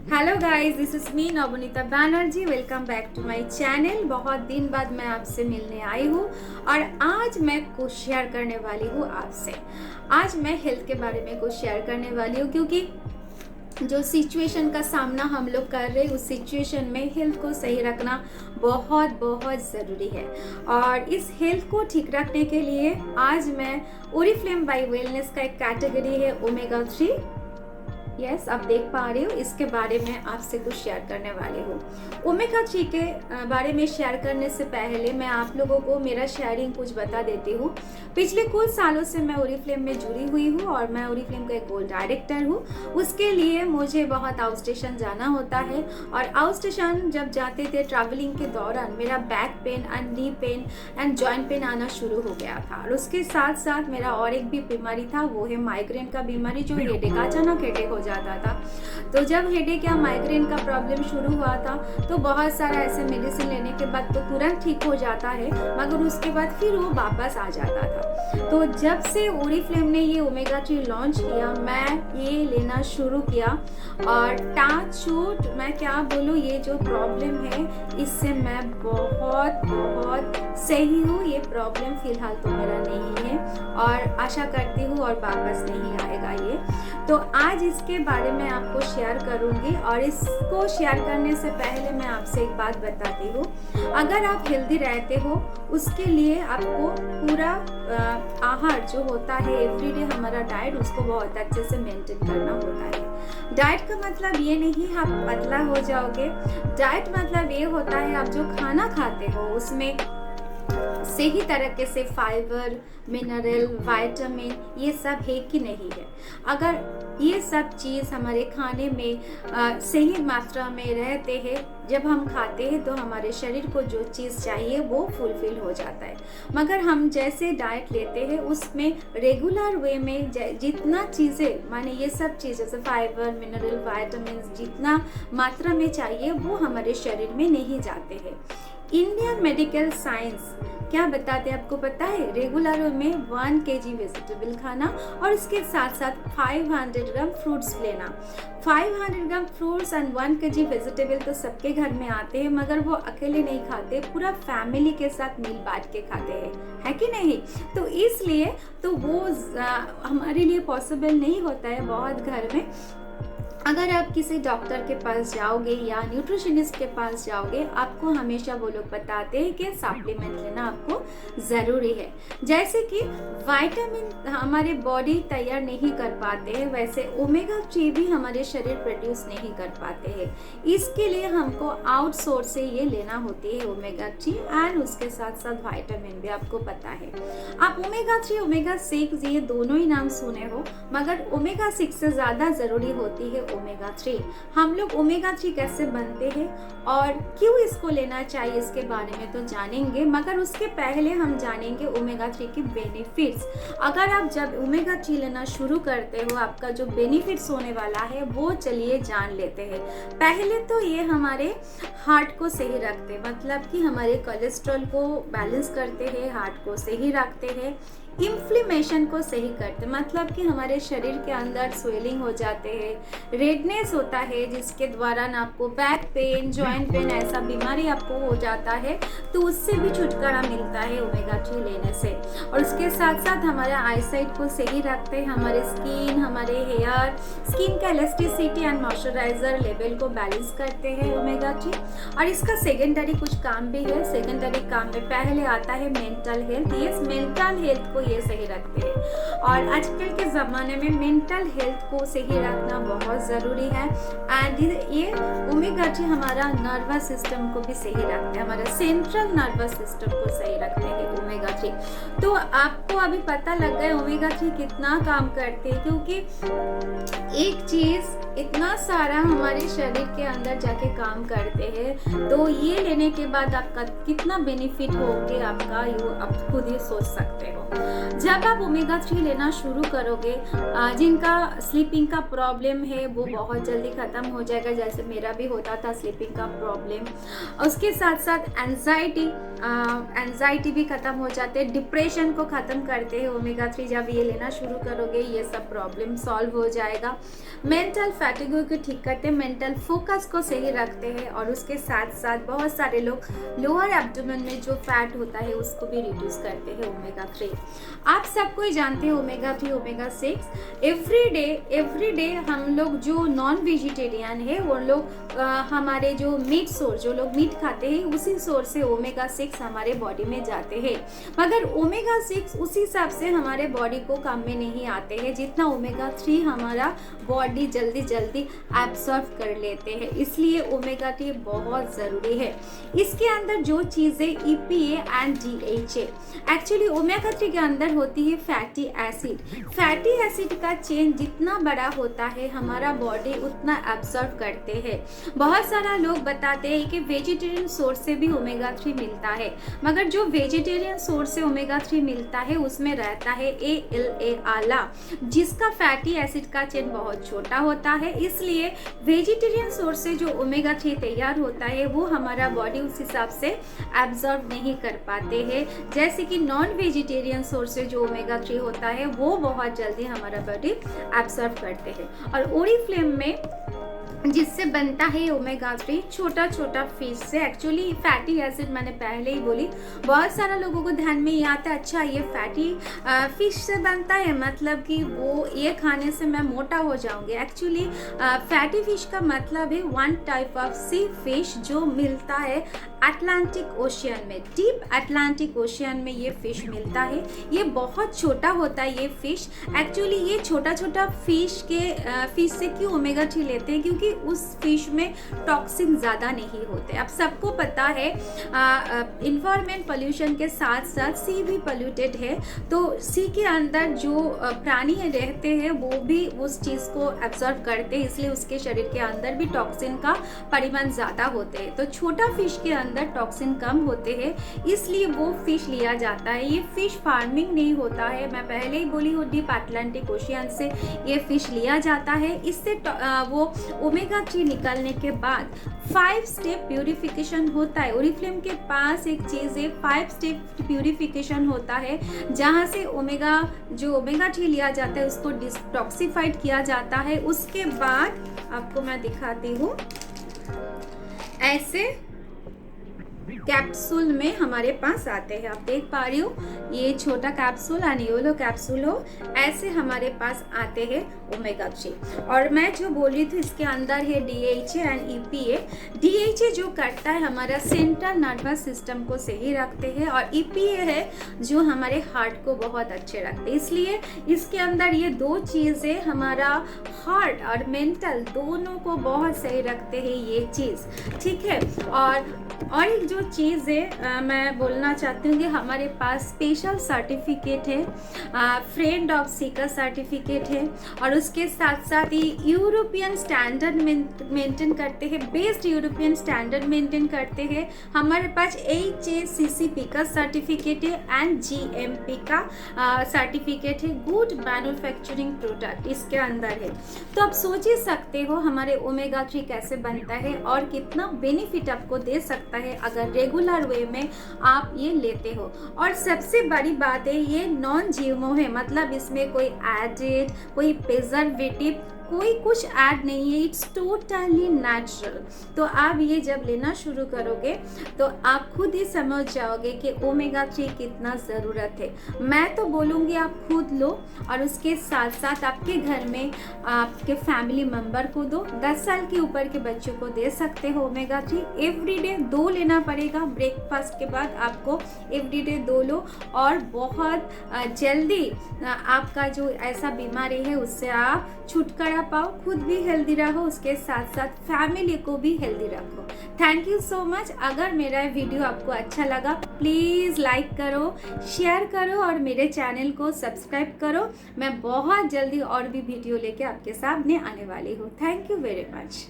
Hello guys, this is me Navanita Banerjee. Welcome back to my channel. बहुत दिन बाद मैं आपसे मिलने आई हूँ और आज मैं कुछ शेयर करने वाली हूँ आपसे। आज मैं हेल्थ के बारे में कुछ शेयर करने वाली हूँ क्योंकि जो सिचुएशन का सामना हम लोग कर रहे हैं उस सिचुएशन में हेल्थ को सही रखना बहुत बहुत ज़रूरी है। और इस हेल्थ को ठीक रखने के लिए आज मैं ओरिफ्लेम बाय वेलनेस का एक कैटेगरी है ओमेगा 3। यस, आप देख पा रहे हो, इसके बारे में आपसे कुछ शेयर करने वाली हूँ। ओमेगा 3 के बारे में शेयर करने से पहले मैं आप लोगों को मेरा शेयरिंग कुछ बता देती हूँ। पिछले कुछ सालों से मैं ओरिफ्लेम में जुड़ी हुई हूँ और मैं ओरिफ्लेम का एक गोल्ड डायरेक्टर हूँ। उसके लिए मुझे बहुत आउट स्टेशन जाना होता है और आउट स्टेशन जब जाते थे ट्रैवलिंग के दौरान मेरा back pain and knee pain and joint pain आना शुरू हो गया था। और उसके साथ साथ मेरा और एक भी बीमारी था, वो है माइग्रेन का बीमारी, जो हेडेक, अचानक हेडेक हो जाता था। तो जब हेडेक या माइग्रेन का प्रॉब्लम शुरू हुआ था तो बहुत सारा ऐसे मेडिसिन लेने के बाद तो तुरंत ठीक हो जाता है, मगर उसके बाद फिर वो वापस आ जाता था। तो जब से ओरिफ्लेम ने ये ओमेगा 3 लॉन्च किया, मैं ये लेना शुरू किया और टच वुड, मैं क्या बोलूँ, ये जो प्रॉब्लम है इससे मैं बहुत बहुत सही हूँ। ये प्रॉब्लम फिलहाल तो मेरा नहीं है और आशा करती हूँ और वापस नहीं आएगा ये। तो आज इसके बारे में आपको शेयर करूंगी और इसको शेयर करने से पहले मैं आपसे एक बात बताती हूँ। अगर आप हेल्दी रहते हो उसके लिए आपको पूरा आहार जो होता है, एवरीडे हमारा डाइट, उसको बहुत अच्छे से मेंटेन करना होता है। डाइट का मतलब ये नहीं आप पतला हो जाओगे। डाइट मतलब ये होता है आप जो खाना खाते हो उसमें सही तरीके से फाइबर, मिनरल, विटामिन ये सब है कि नहीं है। अगर ये सब चीज़ हमारे खाने में सही मात्रा में रहते हैं, जब हम खाते हैं तो हमारे शरीर को जो चीज़ चाहिए वो फुलफिल हो जाता है। मगर हम जैसे डाइट लेते हैं उसमें रेगुलर वे में जितना चीज़ें, माने ये सब चीज़ जैसे फाइबर, मिनरल, विटामिन जितना मात्रा में चाहिए वो हमारे शरीर में नहीं जाते हैं। इंडियन मेडिकल साइंस क्या बताते हैं आपको पता है? रेगुलर में 1 kg वेजिटेबल खाना और इसके साथ साथ 500 ग्राम फ्रूट्स लेना। 500 ग्राम फ्रूट्स एंड 1 kg वेजिटेबल तो सबके घर में आते हैं, मगर वो अकेले नहीं खाते, पूरा फैमिली के साथ मिल बांट के खाते हैं, है कि नहीं? तो इसलिए तो वो हमारे लिए पॉसिबल नहीं होता है बहुत घर में। अगर आप किसी डॉक्टर के पास जाओगे या न्यूट्रिशनिस्ट के पास जाओगे, आपको हमेशा वो लोग बताते हैं कि सप्लीमेंट लेना आपको ज़रूरी है। जैसे कि विटामिन हमारे बॉडी तैयार नहीं कर पाते हैं, वैसे ओमेगा 3 भी हमारे शरीर प्रोड्यूस नहीं कर पाते हैं। इसके लिए हमको आउटसोर्स से ये लेना होती है ओमेगा 3 एंड उसके साथ साथ विटामिन भी, आपको पता है। आप ओमेगा 3, ओमेगा 6 ये दोनों ही नाम सुने हो, मगर ओमेगा 6 से ज़्यादा ज़रूरी होती है ओमेगा 3। हम लोग ओमेगा 3 कैसे बनते हैं और क्यों इसको लेना चाहिए इसके बारे में तो जानेंगे, मगर उसके पहले हम जानेंगे ओमेगा 3 की बेनिफिट्स। अगर आप जब ओमेगा 3 लेना शुरू करते हो, आपका जो बेनिफिट्स होने वाला है वो चलिए जान लेते हैं। पहले तो ये हमारे हार्ट को सही रखते, मतलब कि हमारे कोलेस्ट्रॉल को बैलेंस करते हैं, हार्ट को सही रखते हैं, इन्फ्लेमेशन को सही करते, मतलब कि हमारे शरीर के अंदर स्वेलिंग हो जाते हैं, रेडनेस होता है जिसके द्वारा ना आपको बैक पेन, जॉइंट पेन ऐसा बीमारी आपको हो जाता है, तो उससे भी छुटकारा मिलता है ओमेगा 3 लेने से। और उसके साथ साथ हमारे आईसाइट को सही रखते हैं, हमारे स्किन, हमारे हेयर, स्किन का इलास्टिसिटी एंड मॉइस्चराइजर लेवल को बैलेंस करते हैं ओमेगा 3। और इसका सेकेंडरी कुछ काम भी है। सेकेंडरी काम में पहले आता है मेंटल हेल्थ। ये मेंटल हेल्थ को ये सही रखते हैं और आजकल के ज़माने में मेंटल हेल्थ को सही रखना बहुत ज़रूरी है। एंड ये ओमेगा 3 हमारा नर्वस सिस्टम को भी सही रखते हैं, हमारा सेंट्रल नर्वस सिस्टम को सही रखते हैं ओमेगा 3। तो आपको अभी पता लग गया ओमेगा 3 कितना काम करते हैं, क्योंकि एक चीज़ इतना सारा हमारे शरीर के अंदर जाके काम करते हैं, तो ये लेने के बाद आपका कितना बेनिफिट होगे आपका, ये आप खुद ही सोच सकते हो। जब आप ओमेगा 3 लेना शुरू करोगे, जिनका स्लीपिंग का प्रॉब्लम है वो बहुत जल्दी ख़त्म हो जाएगा, जैसे मेरा भी होता था स्लीपिंग का प्रॉब्लम। उसके साथ साथ एंजाइटी भी ख़त्म हो जाते हैं, डिप्रेशन को ख़त्म करते हैं ओमेगा 3। जब ये लेना शुरू करोगे ये सब प्रॉब्लम सॉल्व हो जाएगा। मेंटल फैटिग को ठीक करते हैं, मेंटल फोकस को सही रखते हैं और उसके साथ साथ बहुत सारे लोग लोअर एब्डोमेन में जो फैट होता है उसको भी रिड्यूस करते हैं ओमेगा 3। आप सबको ही जानते हैं ओमेगा 3 ओमेगा 6 एवरी डे हम लोग जो नॉन वेजिटेरियन है वो लोग हमारे जो मीट सोर्स, जो लोग मीट खाते हैं उसी सोर्स से ओमेगा 6 हमारे बॉडी में जाते हैं, मगर ओमेगा 6 उसी हिसाब से हमारे बॉडी को काम में नहीं आते हैं जितना ओमेगा 3 हमारा बॉडी जल्दी एब्सॉर्ब कर लेते हैं। इसलिए ओमेगा 3 बहुत ज़रूरी है। इसके अंदर जो चीज़ें EPA and DHA, actually omega 3 के अंदर होती है फैटी एसिड। फैटी एसिड का चेन जितना बड़ा होता है हमारा बॉडी उतना एब्सॉर्ब करते हैं। बहुत सारा लोग बताते हैं कि वेजिटेरियन सोर्स से भी ओमेगा 3 मिलता है, मगर जो वेजिटेरियन सोर्स से ओमेगा 3 मिलता है उसमें रहता है ALA आला, जिसका फैटी एसिड का चेन बहुत छोटा होता है। इसलिए वेजिटेरियन सोर्स से जो ओमेगा 3 तैयार होता है वो हमारा बॉडी उस हिसाब से एब्जॉर्ब नहीं कर पाते हैं, जैसे कि नॉन वेजिटेरियन सोर्स से जो ओमेगा 3 होता है वो बहुत जल्दी हमारा बॉडी एब्जॉर्ब करते हैं। और ओरिफ्लेम में जिससे बनता है ओमेगा 3 छोटा छोटा फिश से, एक्चुअली फैटी एसिड मैंने पहले ही बोली, बहुत सारा लोगों को ध्यान में ये आता है अच्छा ये फैटी फिश से बनता है मतलब कि वो ये खाने से मैं मोटा हो जाऊंगी। एक्चुअली फैटी फिश का मतलब है one type of sea fish जो मिलता है अटलांटिक ओशियन में, डीप अटलांटिक ओशियन में ये फिश मिलता है। ये बहुत छोटा होता है ये फिश। एक्चुअली ये छोटा छोटा फिश से क्यों ओमेगा 3 लेते हैं, क्योंकि उस फिश में टॉक्सिन ज़्यादा नहीं होते। अब सबको पता है इन्वायरमेंट पोल्यूशन के साथ साथ सी भी पोल्यूटेड है, तो सी के अंदर जो प्राणी रहते हैं वो भी उस चीज़ को एब्जॉर्ब करते हैं, इसलिए उसके शरीर के अंदर भी टॉक्सिन का परिमाण ज़्यादा होते हैं। तो छोटा फिश के अंदर टॉक्सिन कम होते हैं, इसलिए वो फिश लिया जाता है। ये फिश फार्मिंग नहीं होता है, मैं पहले ही बोली हूँ, डीप अटलांटिक ओशियन से ये फिश लिया जाता है। इससे वो ओमेगा 3 निकालने के बाद 5 स्टेप प्यूरिफिकेशन होता है। ओरिफ्लेम के पास एक चीज़ है 5 स्टेप प्यूरिफिकेशन होता है, जहाँ से ओमेगा 3 लिया जाता है उसको डिटॉक्सिफाइड किया जाता है। उसके बाद आपको मैं दिखाती हूँ, ऐसे कैप्सूल में हमारे पास आते हैं, आप देख पा रही हो ये छोटा कैप्सूल और येलो कैप्सूल हो, ऐसे हमारे पास आते हैं ओमेगा 3। और मैं जो बोल रही थी इसके अंदर है DHA एंड EPA। DHA जो करता है हमारा सेंट्रल नर्वस सिस्टम को सही रखते हैं, और EPA है जो हमारे हार्ट को बहुत अच्छे रखते हैं। इसलिए इसके अंदर ये दो चीज़ें हमारा हार्ट और मेंटल दोनों को बहुत सही रखते हैं ये चीज़, ठीक है। और एक जो चीज़ है मैं बोलना चाहती हूँ कि हमारे पास स्पेशल सर्टिफिकेट है, फ्रेंड ऑफ सीकर सर्टिफिकेट है, और उसके साथ साथ ये यूरोपियन स्टैंडर्ड मेंटेन करते हैं, बेस्ट यूरोपियन स्टैंडर्ड मेंटेन करते हैं। हमारे पास HACCP का सर्टिफिकेट है एंड GMP का सर्टिफिकेट है, गुड मैन्युफैक्चरिंग प्रोडक्ट इसके अंदर है। तो आप सोच ही सकते हो हमारे ओमेगा 3 कैसे बनता है और कितना बेनिफिट आपको दे सकता है अगर रेगुलर वे में आप ये लेते हो। और सबसे बड़ी बात है ये नॉन जीएमओ है, मतलब इसमें कोई एडेड, कोई प्रिजर्वेटिव, कोई कुछ ऐड नहीं है, इट्स टोटली नेचुरल। तो आप ये जब लेना शुरू करोगे तो आप खुद ही समझ जाओगे कि ओमेगा 3 कितना ज़रूरत है। मैं तो बोलूँगी आप खुद लो, और उसके साथ साथ आपके घर में आपके फैमिली मेम्बर को दो। 10 साल के ऊपर के बच्चों को दे सकते हो ओमेगा 3। एवरीडे 2 लेना पड़ेगा, ब्रेकफास्ट के बाद आपको एवरीडे 2 लो, और बहुत जल्दी आपका जो ऐसा बीमारी है उससे आप छुटकारा पाओ, खुद भी हेल्दी रहो, उसके साथ साथ फैमिली को भी हेल्दी रखो। Thank you so much. अगर मेरा वीडियो आपको अच्छा लगा प्लीज़ लाइक करो, शेयर करो और मेरे चैनल को सब्सक्राइब करो। मैं बहुत जल्दी और भी वीडियो लेके आपके सामने आने वाली हूँ। Thank you very much.